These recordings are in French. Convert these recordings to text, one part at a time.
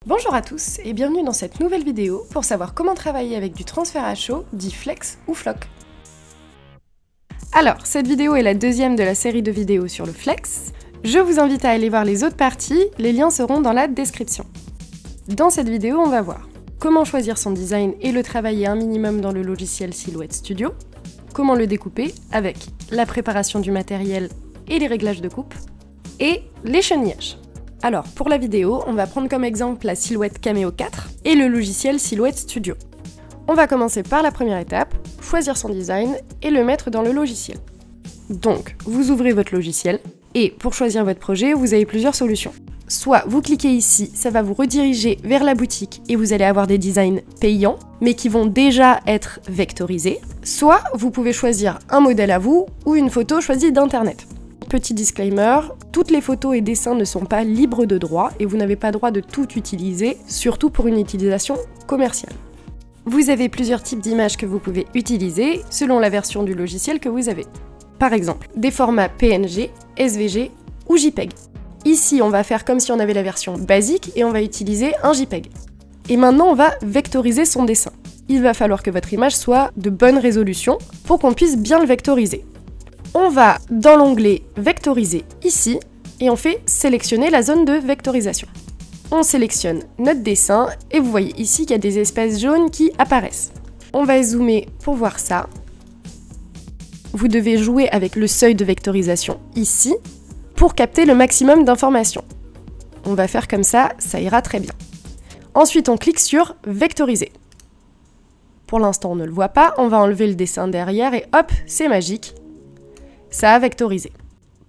Bonjour à tous et bienvenue dans cette nouvelle vidéo pour savoir comment travailler avec du transfert à chaud, dit flex ou floc. Alors, cette vidéo est la deuxième de la série de vidéos sur le flex. Je vous invite à aller voir les autres parties, les liens seront dans la description. Dans cette vidéo, on va voir comment choisir son design et le travailler un minimum dans le logiciel Silhouette Studio, comment le découper avec la préparation du matériel et les réglages de coupe, et l'écheniage. Alors, pour la vidéo, on va prendre comme exemple la Silhouette Cameo 4 et le logiciel Silhouette Studio. On va commencer par la première étape, choisir son design et le mettre dans le logiciel. Donc, vous ouvrez votre logiciel et pour choisir votre projet, vous avez plusieurs solutions. Soit vous cliquez ici, ça va vous rediriger vers la boutique et vous allez avoir des designs payants, mais qui vont déjà être vectorisés. Soit vous pouvez choisir un modèle à vous ou une photo choisie d'internet. Petit disclaimer, toutes les photos et dessins ne sont pas libres de droit et vous n'avez pas droit de tout utiliser, surtout pour une utilisation commerciale. Vous avez plusieurs types d'images que vous pouvez utiliser selon la version du logiciel que vous avez. Par exemple, des formats PNG, SVG ou JPEG. Ici, on va faire comme si on avait la version basique et on va utiliser un JPEG. Et maintenant, on va vectoriser son dessin. Il va falloir que votre image soit de bonne résolution pour qu'on puisse bien le vectoriser. On va dans l'onglet Vectoriser ici et on fait sélectionner la zone de vectorisation. On sélectionne notre dessin et vous voyez ici qu'il y a des espaces jaunes qui apparaissent. On va zoomer pour voir ça. Vous devez jouer avec le seuil de vectorisation ici pour capter le maximum d'informations. On va faire comme ça, ça ira très bien. Ensuite, on clique sur Vectoriser. Pour l'instant, on ne le voit pas, on va enlever le dessin derrière et hop, c'est magique. Ça a vectorisé.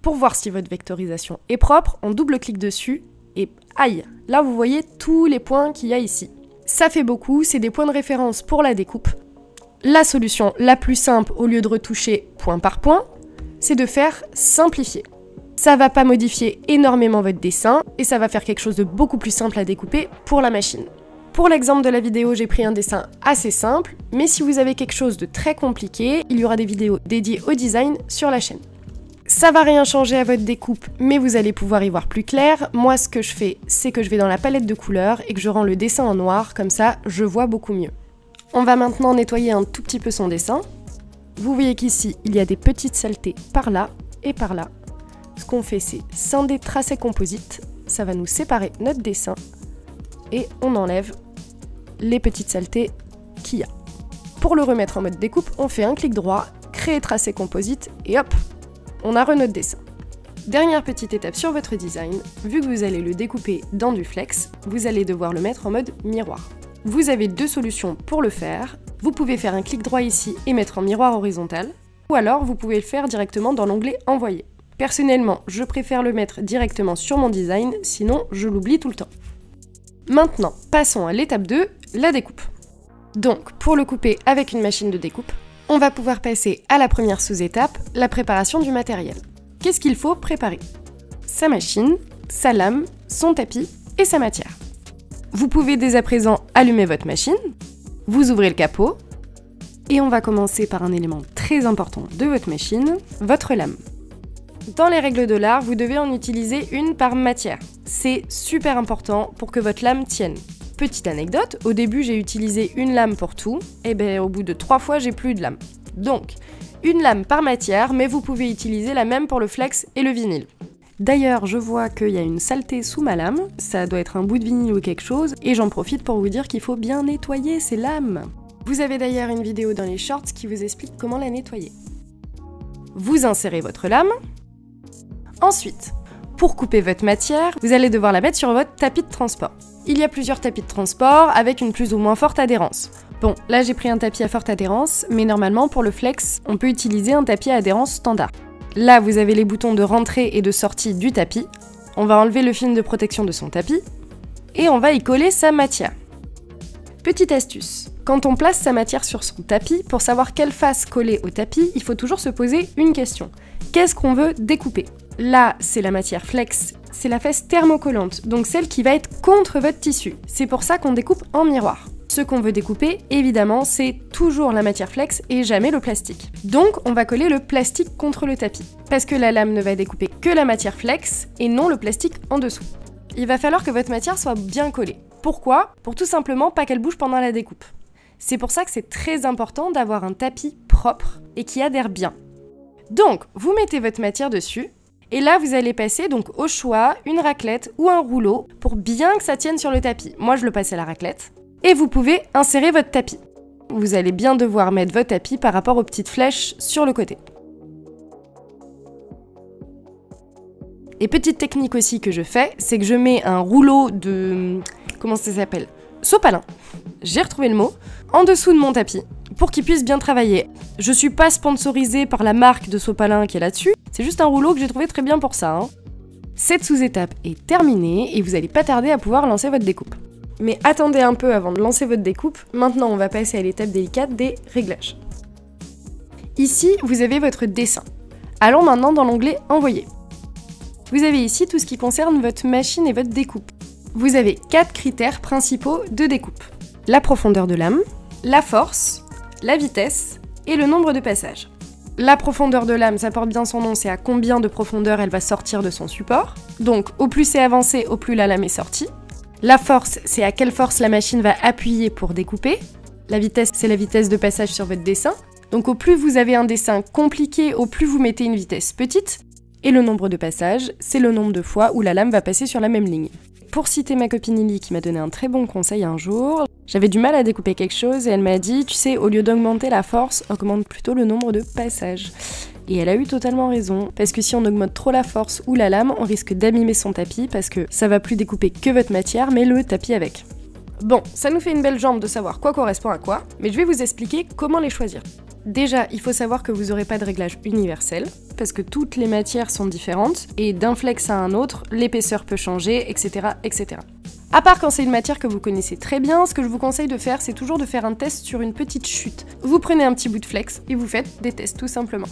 Pour voir si votre vectorisation est propre, on double-clique dessus et aïe, là vous voyez tous les points qu'il y a ici. Ça fait beaucoup, c'est des points de référence pour la découpe. La solution la plus simple, au lieu de retoucher point par point, c'est de faire simplifier. Ça va pas modifier énormément votre dessin et ça va faire quelque chose de beaucoup plus simple à découper pour la machine. Pour l'exemple de la vidéo, j'ai pris un dessin assez simple, mais si vous avez quelque chose de très compliqué, il y aura des vidéos dédiées au design sur la chaîne. Ça va rien changer à votre découpe, mais vous allez pouvoir y voir plus clair. Moi, ce que je fais, c'est que je vais dans la palette de couleurs et que je rends le dessin en noir, comme ça, je vois beaucoup mieux. On va maintenant nettoyer un tout petit peu son dessin. Vous voyez qu'ici, il y a des petites saletés par là et par là. Ce qu'on fait, c'est scinder tracé composite. Ça va nous séparer notre dessin et on enlève les petites saletés qu'il y a. Pour le remettre en mode découpe, on fait un clic droit, créer tracé composite et hop, on a notre dessin. Dernière petite étape sur votre design, vu que vous allez le découper dans du flex, vous allez devoir le mettre en mode miroir. Vous avez deux solutions pour le faire. Vous pouvez faire un clic droit ici et mettre en miroir horizontal, ou alors vous pouvez le faire directement dans l'onglet envoyer. Personnellement, je préfère le mettre directement sur mon design, sinon je l'oublie tout le temps. Maintenant, passons à l'étape 2, la découpe. Donc, pour le couper avec une machine de découpe, on va pouvoir passer à la première sous-étape, la préparation du matériel. Qu'est-ce qu'il faut préparer? Sa machine, sa lame, son tapis et sa matière. Vous pouvez dès à présent allumer votre machine, vous ouvrez le capot, et on va commencer par un élément très important de votre machine, votre lame. Dans les règles de l'art, vous devez en utiliser une par matière. C'est super important pour que votre lame tienne. Petite anecdote, au début j'ai utilisé une lame pour tout, et bien au bout de 3 fois j'ai plus de lame. Donc, une lame par matière, mais vous pouvez utiliser la même pour le flex et le vinyle. D'ailleurs, je vois qu'il y a une saleté sous ma lame, ça doit être un bout de vinyle ou quelque chose, et j'en profite pour vous dire qu'il faut bien nettoyer ces lames. Vous avez d'ailleurs une vidéo dans les shorts qui vous explique comment la nettoyer. Vous insérez votre lame. Ensuite, pour couper votre matière, vous allez devoir la mettre sur votre tapis de transport. Il y a plusieurs tapis de transport avec une plus ou moins forte adhérence. Bon, là j'ai pris un tapis à forte adhérence, mais normalement pour le flex, on peut utiliser un tapis à adhérence standard. Là, vous avez les boutons de rentrée et de sortie du tapis. On va enlever le film de protection de son tapis et on va y coller sa matière. Petite astuce, quand on place sa matière sur son tapis, pour savoir quelle face coller au tapis, il faut toujours se poser une question. Qu'est-ce qu'on veut découper? Là, c'est la matière flex, c'est la face thermocollante, donc celle qui va être contre votre tissu. C'est pour ça qu'on découpe en miroir. Ce qu'on veut découper, évidemment, c'est toujours la matière flex et jamais le plastique. Donc, on va coller le plastique contre le tapis, parce que la lame ne va découper que la matière flex et non le plastique en dessous. Il va falloir que votre matière soit bien collée. Pourquoi? Pour tout simplement pas qu'elle bouge pendant la découpe. C'est pour ça que c'est très important d'avoir un tapis propre et qui adhère bien. Donc, vous mettez votre matière dessus, et là vous allez passer donc au choix une raclette ou un rouleau pour bien que ça tienne sur le tapis. Moi je le passe à la raclette. Et vous pouvez insérer votre tapis. Vous allez bien devoir mettre votre tapis par rapport aux petites flèches sur le côté. Et petite technique aussi que je fais, c'est que je mets un rouleau de... comment ça s'appelle? Sopalin. J'ai retrouvé le mot. En dessous de mon tapis, pour qu'il puisse bien travailler. Je suis pas sponsorisée par la marque de sopalin qui est là-dessus, c'est juste un rouleau que j'ai trouvé très bien pour ça. Hein. Cette sous-étape est terminée et vous allez pas tarder à pouvoir lancer votre découpe. Mais attendez un peu avant de lancer votre découpe, maintenant on va passer à l'étape délicate des réglages. Ici, vous avez votre dessin. Allons maintenant dans l'onglet « Envoyer ». Vous avez ici tout ce qui concerne votre machine et votre découpe. Vous avez 4 critères principaux de découpe. La profondeur de lame, la force, la vitesse et le nombre de passages. La profondeur de lame, ça porte bien son nom, c'est à combien de profondeur elle va sortir de son support. Donc au plus c'est avancé, au plus la lame est sortie. La force, c'est à quelle force la machine va appuyer pour découper. La vitesse, c'est la vitesse de passage sur votre dessin. Donc au plus vous avez un dessin compliqué, au plus vous mettez une vitesse petite. Et le nombre de passages, c'est le nombre de fois où la lame va passer sur la même ligne. Pour citer ma copine Lily qui m'a donné un très bon conseil un jour, j'avais du mal à découper quelque chose et elle m'a dit, tu sais, au lieu d'augmenter la force, augmente plutôt le nombre de passages. Et elle a eu totalement raison, parce que si on augmente trop la force ou la lame, on risque d'abîmer son tapis parce que ça va plus découper que votre matière, mais le tapis avec. Bon, ça nous fait une belle jambe de savoir quoi correspond à quoi, mais je vais vous expliquer comment les choisir. Déjà, il faut savoir que vous n'aurez pas de réglage universel, parce que toutes les matières sont différentes, et d'un flex à un autre, l'épaisseur peut changer, etc., etc. À part quand c'est une matière que vous connaissez très bien, ce que je vous conseille de faire, c'est toujours de faire un test sur une petite chute. Vous prenez un petit bout de flex, et vous faites des tests tout simplement.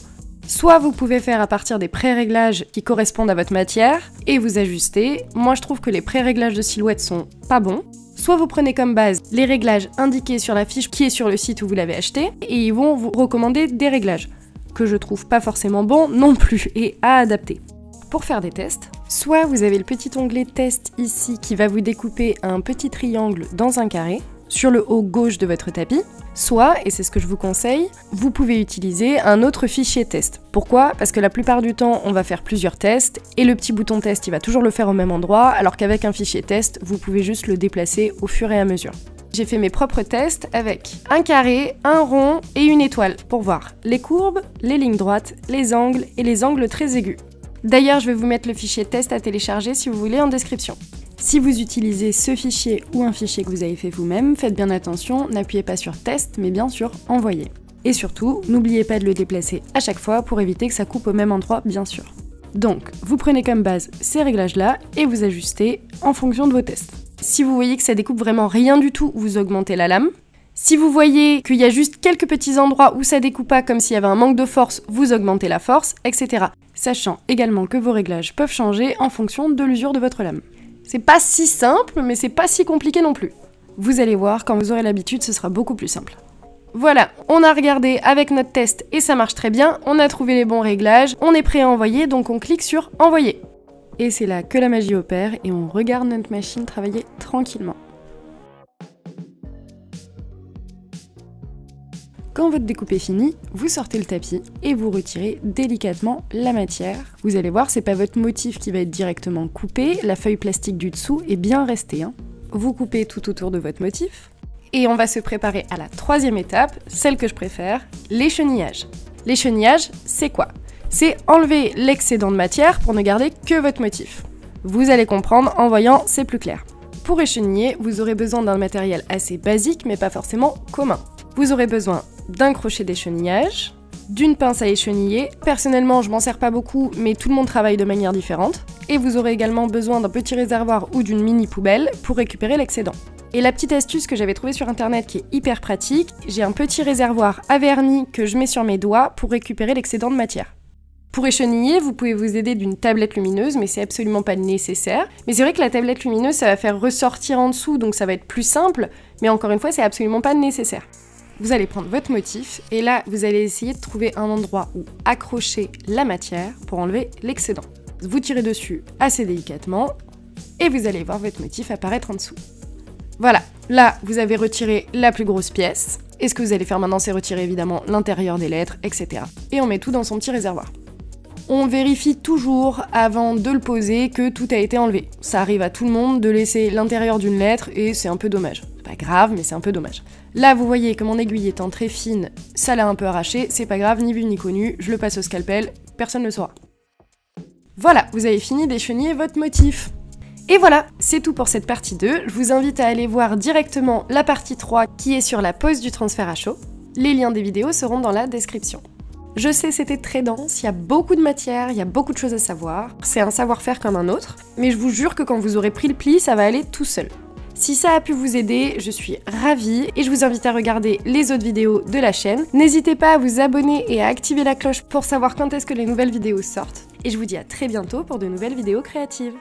Soit vous pouvez faire à partir des pré-réglages qui correspondent à votre matière, et vous ajustez. Moi je trouve que les pré-réglages de silhouette sont pas bons. Soit vous prenez comme base les réglages indiqués sur la fiche qui est sur le site où vous l'avez acheté, et ils vont vous recommander des réglages, que je trouve pas forcément bons non plus, et à adapter. Pour faire des tests, soit vous avez le petit onglet test ici qui va vous découper un petit triangle dans un carré, sur le haut gauche de votre tapis, soit, et c'est ce que je vous conseille, vous pouvez utiliser un autre fichier test. Pourquoi? Parce que la plupart du temps, on va faire plusieurs tests, et le petit bouton test, il va toujours le faire au même endroit, alors qu'avec un fichier test, vous pouvez juste le déplacer au fur et à mesure. J'ai fait mes propres tests avec un carré, un rond et une étoile, pour voir les courbes, les lignes droites, les angles et les angles très aigus. D'ailleurs, je vais vous mettre le fichier test à télécharger si vous voulez en description. Si vous utilisez ce fichier ou un fichier que vous avez fait vous-même, faites bien attention, n'appuyez pas sur test, mais bien sur envoyer. Et surtout, n'oubliez pas de le déplacer à chaque fois pour éviter que ça coupe au même endroit, bien sûr. Donc, vous prenez comme base ces réglages-là et vous ajustez en fonction de vos tests. Si vous voyez que ça découpe vraiment rien du tout, vous augmentez la lame. Si vous voyez qu'il y a juste quelques petits endroits où ça découpe pas comme s'il y avait un manque de force, vous augmentez la force, etc. Sachant également que vos réglages peuvent changer en fonction de l'usure de votre lame. C'est pas si simple, mais c'est pas si compliqué non plus. Vous allez voir, quand vous aurez l'habitude, ce sera beaucoup plus simple. Voilà, on a regardé avec notre test et ça marche très bien, on a trouvé les bons réglages, on est prêt à envoyer, donc on clique sur « Envoyer ». Et c'est là que la magie opère et on regarde notre machine travailler tranquillement. Quand votre découpe est finie, vous sortez le tapis et vous retirez délicatement la matière. Vous allez voir, c'est pas votre motif qui va être directement coupé, la feuille plastique du dessous est bien restée. Vous coupez tout autour de votre motif. Et on va se préparer à la troisième étape, celle que je préfère, l'échenillages. L'écheniillage, c'est quoi? C'est enlever l'excédent de matière pour ne garder que votre motif. Vous allez comprendre, en voyant, c'est plus clair. Pour écheniller, vous aurez besoin d'un matériel assez basique, mais pas forcément commun. Vous aurez besoin d'un crochet d'échenillage, d'une pince à écheniller. Personnellement, je m'en sers pas beaucoup, mais tout le monde travaille de manière différente. Et vous aurez également besoin d'un petit réservoir ou d'une mini poubelle pour récupérer l'excédent. Et la petite astuce que j'avais trouvée sur internet qui est hyper pratique, j'ai un petit réservoir à vernis que je mets sur mes doigts pour récupérer l'excédent de matière. Pour écheniller, vous pouvez vous aider d'une tablette lumineuse, mais c'est absolument pas nécessaire. Mais c'est vrai que la tablette lumineuse, ça va faire ressortir en dessous, donc ça va être plus simple, mais encore une fois, c'est absolument pas nécessaire. Vous allez prendre votre motif, et là, vous allez essayer de trouver un endroit où accrocher la matière pour enlever l'excédent. Vous tirez dessus assez délicatement, et vous allez voir votre motif apparaître en dessous. Voilà, là vous avez retiré la plus grosse pièce. Et ce que vous allez faire maintenant, c'est retirer évidemment l'intérieur des lettres, etc. Et on met tout dans son petit réservoir. On vérifie toujours avant de le poser que tout a été enlevé. Ça arrive à tout le monde de laisser l'intérieur d'une lettre et c'est un peu dommage. C'est pas grave, mais c'est un peu dommage. Là, vous voyez que mon aiguille étant très fine, ça l'a un peu arraché, c'est pas grave, ni vu ni connu, je le passe au scalpel, personne ne le saura. Voilà, vous avez fini d'écheniller votre motif. Et voilà, c'est tout pour cette partie 2. Je vous invite à aller voir directement la partie 3 qui est sur la pose du transfert à chaud. Les liens des vidéos seront dans la description. Je sais, c'était très dense, il y a beaucoup de matière, il y a beaucoup de choses à savoir. C'est un savoir-faire comme un autre, mais je vous jure que quand vous aurez pris le pli, ça va aller tout seul. Si ça a pu vous aider, je suis ravie et je vous invite à regarder les autres vidéos de la chaîne. N'hésitez pas à vous abonner et à activer la cloche pour savoir quand est-ce que les nouvelles vidéos sortent. Et je vous dis à très bientôt pour de nouvelles vidéos créatives.